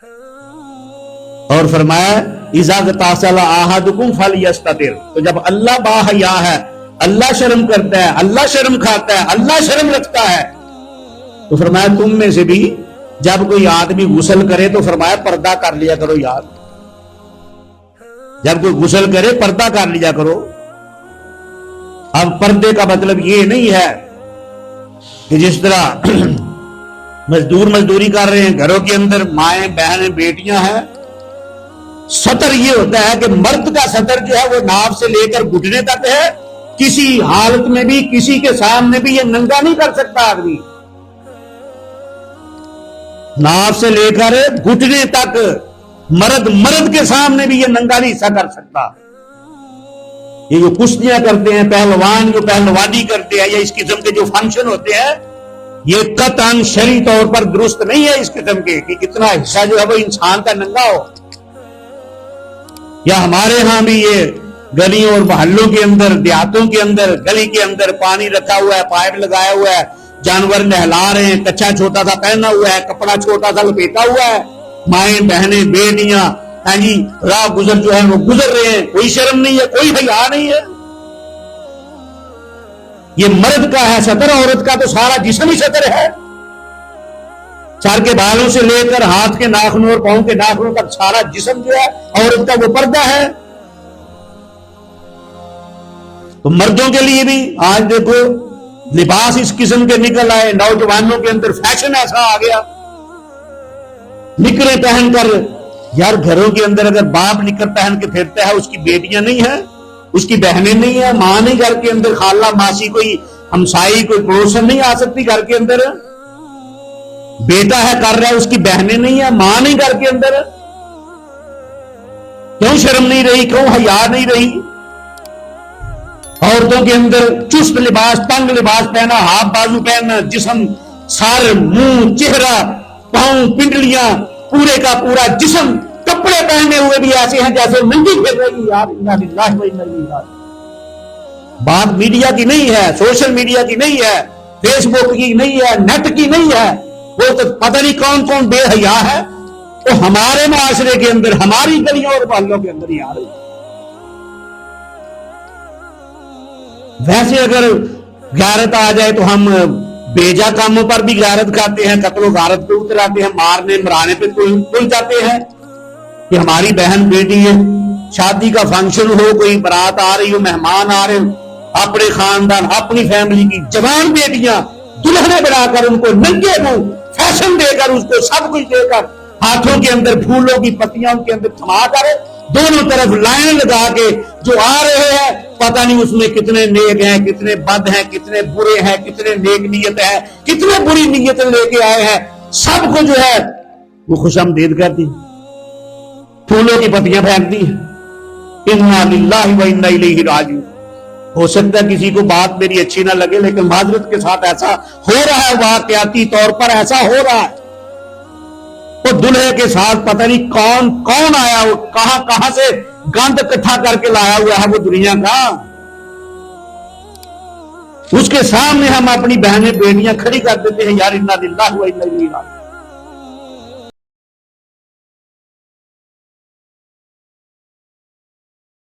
اور فرمایا اذا اغتسل احدکم فلیستتر، تو جب اللہ باحیا ہے، اللہ شرم کرتا ہے، اللہ شرم کھاتا ہے، اللہ شرم رکھتا ہے، تو فرمایا تم میں سے بھی جب کوئی آدمی غسل کرے تو فرمایا پردہ کر لیا کرو یار، جب کوئی غسل کرے پردہ کر لیا کرو۔ اب پردے کا مطلب یہ نہیں ہے کہ جس طرح مزدوری کر رہے ہیں گھروں کے اندر، مائیں بہنیں بیٹیاں ہیں، سطر یہ ہوتا ہے کہ مرد کا سطر جو ہے وہ ناف سے لے کر گھٹنے تک ہے، کسی حالت میں بھی کسی کے سامنے بھی یہ ننگا نہیں کر سکتا آدمی، ناف سے لے کر گھٹنے تک مرد کے سامنے بھی یہ ننگا نہیں سا کر سکتا۔ یہ جو کشتیاں کرتے ہیں پہلوان، جو پہلوانی کرتے ہیں، یا اس قسم کے جو فنکشن ہوتے ہیں، یہ قطعاً شرعی طور پر درست نہیں ہے اس قسم کے کہ کتنا حصہ جو ہے وہ انسان کا ننگا ہو۔ یا ہمارے ہاں بھی یہ گلیوں اور محلوں کے اندر، دیہاتوں کے اندر، گلی کے اندر پانی رکھا ہوا ہے، پائپ لگایا ہوا ہے، جانور نہلا رہے ہیں، کچھا چھوٹا سا پہنا ہوا ہے، کپڑا چھوٹا سا لپیٹا ہوا ہے، مائیں بہنیں بیٹیاں جی راہ گزر جو ہے وہ گزر رہے ہیں، کوئی شرم نہیں ہے، کوئی حیا نہیں ہے۔ یہ مرد کا ہے سطر، عورت کا تو سارا جسم ہی سطر ہے، سر کے بالوں سے لے کر ہاتھ کے ناخنوں اور پاؤں کے ناخنوں تک سارا جسم جو ہے عورت کا وہ پردہ ہے۔ تو مردوں کے لیے بھی آج دیکھو لباس اس قسم کے نکل آئے، نوجوانوں کے اندر فیشن ایسا آ گیا، نکریں پہن کر، یار گھروں کے اندر اگر باپ نکر پہن کے پھرتا ہے، اس کی بیٹیاں نہیں ہیں، اس کی بہنیں نہیں ہیں، ماں نہیں گھر کے اندر، خالہ ماسی کوئی ہمسائی کوئی پڑوسن نہیں آ سکتی گھر کے اندر، بیٹا ہے کر رہا ہے، اس کی بہنیں نہیں ہیں، ماں نہیں گھر کے اندر، کیوں شرم نہیں رہی، کیوں حیا نہیں رہی؟ عورتوں کے اندر چست لباس، تنگ لباس پہنا، ہاتھ بازو پہننا، جسم سر منہ چہرہ پاؤں پنڈلیاں پورے کا پورا جسم، کپڑے پہنے ہوئے بھی ایسے ہیں جیسے ننگی پھر رہی۔ یار انا للہ و انا الیہ راجعون۔ بات میڈیا کی نہیں ہے، سوشل میڈیا کی نہیں ہے، فیس بک کی نہیں ہے، نیٹ کی نہیں ہے، وہ تو پتہ نہیں کون کون بے حیا ہے، تو ہمارے معاشرے کے اندر، ہماری گلیوں اور محلوں کے اندر ہی آ رہی ہے۔ ویسے اگر غیرت آ جائے تو ہم بیجا کاموں پر بھی غیرت کھاتے ہیں، قتل و غارت پہ اتر آتے ہیں، مارنے مرانے پہ تل جاتے ہیں کہ ہماری بہن بیٹی ہے، شادی کا فنکشن ہو، کوئی برات آ رہی ہو، مہمان آ رہے ہو، اپنے خاندان اپنی فیملی کی جوان بیٹیاں دلہنے بنا کر ان کو ننگے منہ فیشن دے کر، اس کو سب کچھ دے کر، ہاتھوں کے اندر پھولوں کی پتیاں ان کے اندر تھما کر، دونوں طرف لائن لگا کے جو آ رہے ہیں، پتہ نہیں اس میں کتنے نیک ہیں، کتنے بد ہیں، کتنے برے ہیں، کتنے نیک نیت ہیں، کتنے بری نیتیں لے کے آئے ہیں، سب کو جو ہے وہ خوش آمدید کرتی، پھولوں کی پتیاں پھینک دی۔ انا للہ و انا الیہ راجعون۔ ہو سکتا ہے کسی کو بات میری اچھی نہ لگے، لیکن معذرت کے ساتھ ایسا ہو رہا ہے، واقعاتی طور پر ایسا ہو رہا ہے۔ وہ دلہے کے ساتھ پتہ نہیں کون آیا، وہ کہاں سے گند اکٹھا کر کے لایا ہوا ہے وہ دنیا کا، اس کے سامنے ہم اپنی بہنیں بیٹیاں کھڑی کر دیتے ہیں۔ یار انا للہ و انا الیہ راجعون۔